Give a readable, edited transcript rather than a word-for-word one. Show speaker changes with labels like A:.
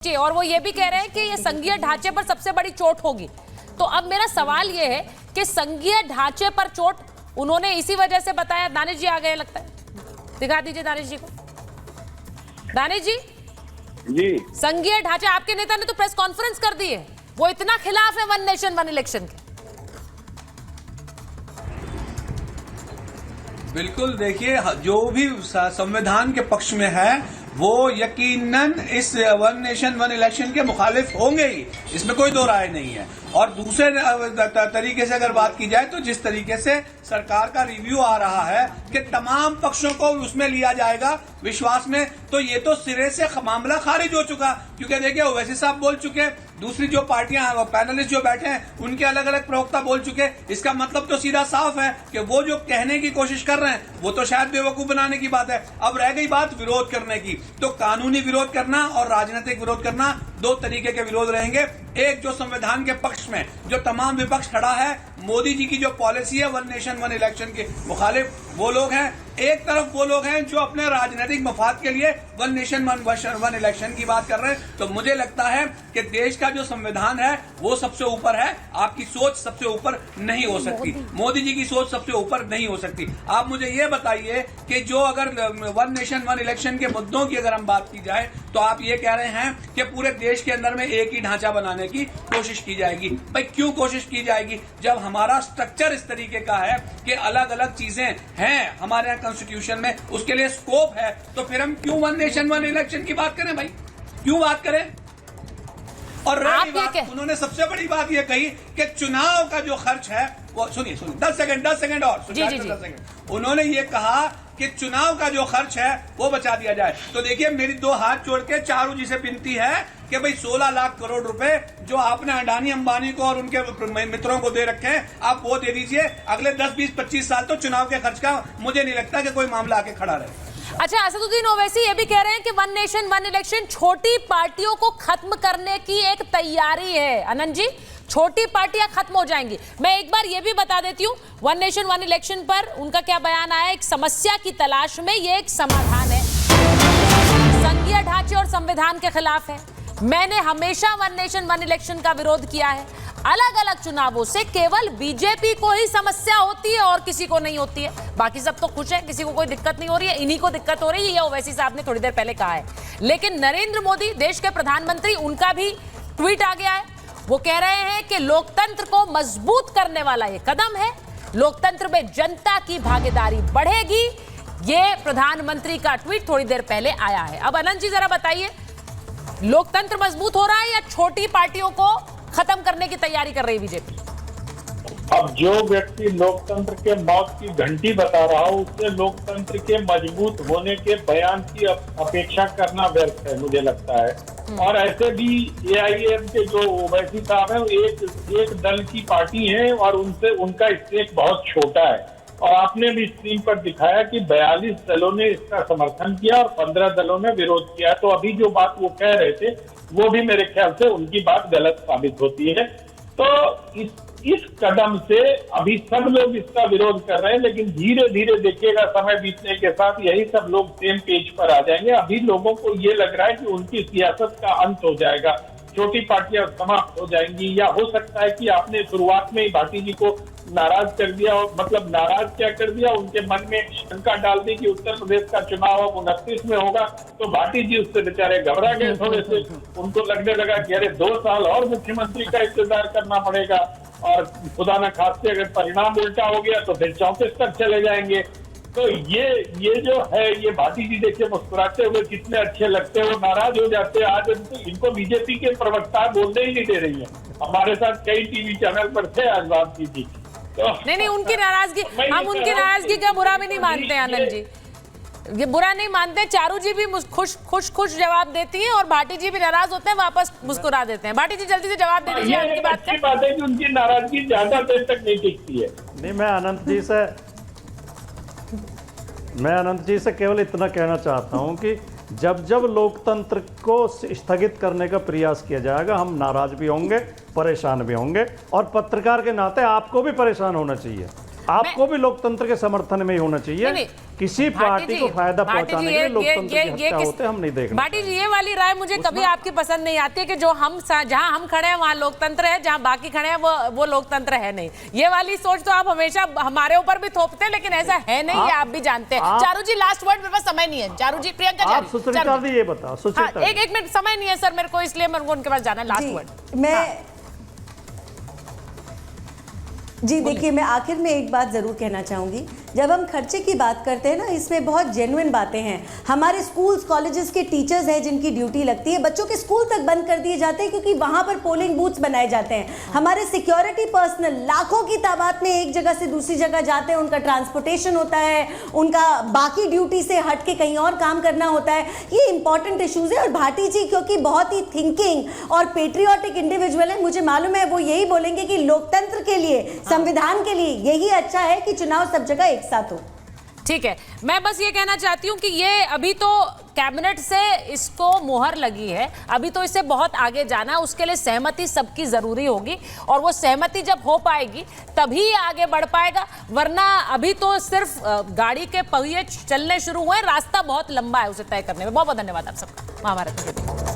A: और वो ये भी कह रहे हैं कि ये संघीय ढांचे पर सबसे बड़ी चोट होगी। तो अब मेरा सवाल ये है कि संघीय ढांचे पर चोट उन्होंने इसी वजह से बताया। दानिश जी आ गए लगता है, दिखा दीजिए दानिश जी को। दानिश जी, संघीय ढांचे, आपके नेता ने तो प्रेस कॉन्फ्रेंस कर दी है, वो इतना खिलाफ है वन नेशन वन इलेक्शन के।
B: बिल्कुल, देखिए जो भी संविधान के पक्ष में है वो यकीनन इस वन नेशन वन इलेक्शन के मुखालिफ होंगे ही, इसमें कोई दो राय नहीं है। और दूसरे तरीके से अगर बात की जाए तो जिस तरीके से सरकार का रिव्यू आ रहा है कि तमाम पक्षों को उसमें लिया जाएगा विश्वास में, तो ये तो सिरे से मामला खारिज हो चुका। क्योंकि देखिए ओवैसी साहब बोल चुके, दूसरी जो पार्टियां हैं, पैनलिस्ट जो बैठे हैं, उनके अलग अलग प्रवक्ता बोल चुके। इसका मतलब तो सीधा साफ है कि वो जो कहने की कोशिश कर रहे हैं वो तो शायद बेवकूफ बनाने की बात है। अब रह गई बात विरोध करने की, तो कानूनी विरोध करना और राजनीतिक विरोध करना दो तरीके के विरोध रहेंगे। एक जो संविधान के पक्ष में जो तमाम विपक्ष खड़ा है, मोदी जी की जो पॉलिसी है वन नेशन वन इलेक्शन के मुखालिफ वो लोग हैं। एक तरफ वो लोग हैं जो अपने राजनीतिक मफाद के लिए वन नेशन वन इलेक्शन की बात कर रहे हैं। तो मुझे लगता है कि देश का जो संविधान है वो सबसे ऊपर है, आपकी सोच सबसे ऊपर नहीं हो सकती, मोदी जी की सोच सबसे ऊपर नहीं हो सकती। आप मुझे ये बताइए कि जो अगर वन नेशन वन इलेक्शन के मुद्दों की अगर हम बात की जाए तो आप ये कह रहे हैं कि पूरे देश के अंदर में एक ही ढांचा बनाने की कोशिश की जाएगी। भाई क्यों कोशिश की जाएगी जब हमारा स्ट्रक्चर इस तरीके का है कि अलग अलग चीजें हैं हमारे यहाँ कॉन्स्टिट्यूशन में, उसके लिए स्कोप है, तो फिर हम क्यों वन नेशन वन इलेक्शन की बात करें? भाई क्यों बात करें? और रही बात, उन्होंने सबसे बड़ी बात यह कही कि चुनाव का जो खर्च है वो, सुनिए 10 सेकंड और जी, 10 सेकंड। उन्होंने ये कहा कि चुनाव का जो खर्च है वो बचा दिया जाए। तो देखिए मेरी दो हाथ जोड़ के चारू जी से विनती है कि भाई 16 लाख करोड़ रुपए जो आपने अडानी अंबानी को और उनके मित्रों को दे रखे हैं, आप वो दे दीजिए। अगले 10 20 25 साल तो चुनाव के खर्च का मुझे नहीं लगता कि कोई मामला आके खड़ा रहे।
A: अच्छा, असदुद्दीन ओवैसी ये भी कह रहे हैं कि वन नेशन वन इलेक्शन छोटी पार्टियों को खत्म करने की एक तैयारी है। आनंद जी, छोटी पार्टियां खत्म हो जाएंगी। मैं एक बार ये भी बता देती हूँ, वन नेशन वन इलेक्शन पर उनका क्या बयान आया, एक समस्या की तलाश में ये एक समाधान है, संघीय ढांचे और संविधान के खिलाफ है। मैंने हमेशा वन नेशन वन इलेक्शन का विरोध किया है। अलग अलग चुनावों से केवल बीजेपी को ही समस्या होती है और किसी को नहीं होती है, बाकी सब तो खुश है, किसी को कोई दिक्कत नहीं हो रही है, इन्हीं को दिक्कत हो रही है। ये ओवैसी साहब ने थोड़ी देर पहले कहा है। लेकिन नरेंद्र मोदी देश के प्रधानमंत्री, उनका भी ट्वीट आ गया है। वो कह रहे हैं कि लोकतंत्र को मजबूत करने वाला ये कदम है, लोकतंत्र में जनता की भागीदारी बढ़ेगी। ये प्रधानमंत्री का ट्वीट थोड़ी देर पहले आया है। अब अनंत जी जरा बताइए, लोकतंत्र मजबूत हो रहा है या छोटी पार्टियों को खत्म करने की तैयारी कर रही है बीजेपी?
C: अब जो व्यक्ति लोकतंत्र के मौत की घंटी बता रहा हो उससे लोकतंत्र के मजबूत होने के बयान की अपेक्षा करना व्यर्थ है, मुझे लगता है। और ऐसे भी एआईएम के जो ओवैसी साहब है एक दल की पार्टी है और उनसे उनका स्टेक बहुत छोटा है। और आपने भी स्क्रीन पर दिखाया कि 42 दलों ने इसका समर्थन किया और 15 दलों ने विरोध किया। तो अभी जो बात वो कह रहे थे वो भी मेरे ख्याल से उनकी बात गलत साबित होती है। तो इस कदम से अभी सब लोग इसका विरोध कर रहे हैं, लेकिन धीरे धीरे देखिएगा समय बीतने के साथ यही सब लोग सेम पेज पर आ जाएंगे। अभी लोगों को ये लग रहा है कि उनकी सियासत का अंत हो जाएगा, छोटी पार्टियां समाप्त हो जाएंगी, या हो सकता है कि आपने शुरुआत में ही भाटी जी को नाराज कर दिया, और मतलब नाराज क्या कर दिया, उनके मन में शंका डाल दी कि उत्तर प्रदेश का चुनाव अब 29 में होगा। तो भाटी जी उससे बेचारे घबरा गए थोड़े से, उनको लगने लगा कि अरे 2 साल और मुख्यमंत्री का इंतजार करना पड़ेगा, और खुदा न खास्ते अगर परिणाम उल्टा हो गया तो फिर 34 तक चले जाएंगे। तो ये जो है, ये भाटी जी देखिए मुस्कुराते हुए कितने अच्छे लगते हैं, वो नाराज हो जाते हैं। आज इनको बीजेपी के प्रवक्ता बोलने ही नहीं दे रही है। हमारे साथ कई टीवी चैनल पर थे आज भाटी जी। तो
A: नहीं, उनकी नाराजगी, हम उनकी नाराजगी का बुरा भी नहीं मानते आनंद जी, ये बुरा नहीं मानते। चारू जी भी खुश जवाब देती हैं और भाटी जी भी नाराज होते हैं, वापस मुस्कुरा देते हैं। भाटी जी जल्दी से जवाब दे दीजिए आपकी बात का।
C: अच्छी बात है कि उनकी नाराजगी ज्यादा देर तक नहीं टिकती है।
D: नहीं, मैं अनंत जी से केवल इतना कहना चाहता हूं कि जब जब लोकतंत्र को स्थगित करने का प्रयास किया जाएगा हम नाराज भी होंगे, परेशान भी होंगे, और पत्रकार के नाते आपको भी परेशान होना चाहिए, आपको भी लोकतंत्र के समर्थन में ही होना चाहिए किसी पार्टी को फायदा पहुंचाने के लिए लोकतंत्र की हत्या होते हम नहीं देख रहे।
A: भाटी जी, ये वाली राय मुझे कभी आपकी पसंद नहीं आती है कि जो हम जहां हम खड़े हैं वहां लोकतंत्र है, जहां बाकी खड़े हैं वो लोकतंत्र है नहीं। ये वाली सोच तो आप हमेशा हमारे ऊपर भी थोपते हैं, लेकिन ऐसा है नहीं, ये आप भी जानते हैं। चारू जी, लास्ट वर्ड, मेरे पास समय नहीं है। चारू जी, प्रियंका जी,
D: आप सुचरिता दी, ये बताओ सुचरिता।
A: एक मिनट, समय नहीं है सर मेरे को, इसलिए मेरे को उनके पास जाना है। लास्ट वर्ड
E: जी देखिए, मैं आखिर में एक बात ज़रूर कहना चाहूँगी। जब हम खर्चे की बात करते हैं ना, इसमें बहुत जेन्युइन बातें हैं। हमारे स्कूल्स कॉलेजेस के टीचर्स हैं जिनकी ड्यूटी लगती है, बच्चों के स्कूल तक बंद कर दिए जाते हैं क्योंकि वहाँ पर पोलिंग बूथ्स बनाए जाते हैं। हमारे सिक्योरिटी पर्सनल लाखों की तादाद में एक जगह से दूसरी जगह जाते हैं, उनका ट्रांसपोर्टेशन होता है, उनका बाकी ड्यूटी से हट के कहीं और काम करना होता है। ये इंपॉर्टेंट इशूज़ है। और भाटी जी क्योंकि बहुत ही थिंकिंग और पेट्रियाटिक इंडिविजुअल है, मुझे मालूम है वो यही बोलेंगे कि लोकतंत्र के लिए, संविधान के लिए यही अच्छा है कि चुनाव सब जगह एक साथ हो।
A: ठीक है, मैं बस ये कहना चाहती हूँ कि ये अभी तो कैबिनेट से इसको मोहर लगी है, अभी तो इससे बहुत आगे जाना है। उसके लिए सहमति सबकी जरूरी होगी, और वो सहमति जब हो पाएगी तभी आगे बढ़ पाएगा, वरना अभी तो सिर्फ गाड़ी के पहिए चलने शुरू हुए, रास्ता बहुत लंबा है उसे तय करने में। बहुत बहुत धन्यवाद आप सबका। महाभारत।